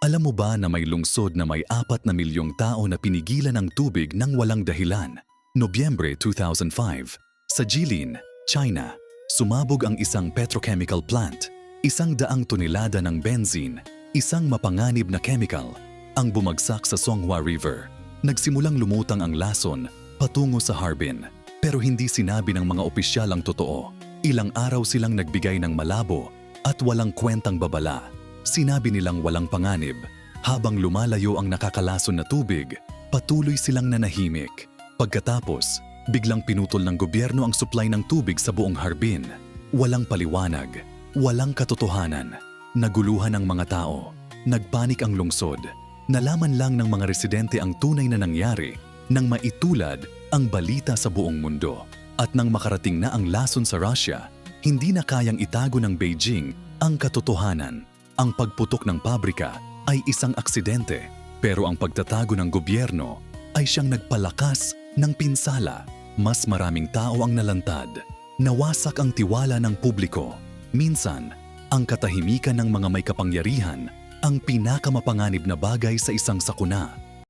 Alam mo ba na may lungsod na may 4 na milyong tao na pinigilan ng tubig ng walang dahilan? Nobyembre 2005, sa Jilin, China, sumabog ang isang petrochemical plant. 100 tonelada ng benzene, isang mapanganib na chemical, ang bumagsak sa Songhua River. Nagsimulang lumutang ang lason patungo sa Harbin. Pero hindi sinabi ng mga opisyal ang totoo. Ilang araw silang nagbigay ng malabo at walang kwentang babala. Sinabi nilang walang panganib. Habang lumalayo ang nakakalason na tubig, patuloy silang nanahimik. Pagkatapos, biglang pinutol ng gobyerno ang supply ng tubig sa buong Harbin. Walang paliwanag, walang katotohanan. Naguluhan ang mga tao. Nagpanik ang lungsod. Nalaman lang ng mga residente ang tunay na nangyari nang maitulad ang balita sa buong mundo. At nang makarating na ang lason sa Russia, hindi na kayang itago ng Beijing ang katotohanan. Ang pagputok ng pabrika ay isang aksidente, pero ang pagtatago ng gobyerno ay siyang nagpalakas ng pinsala. Mas maraming tao ang nalantad. Nawasak ang tiwala ng publiko. Minsan, ang katahimikan ng mga may kapangyarihan ang pinakamapanganib na bagay sa isang sakuna.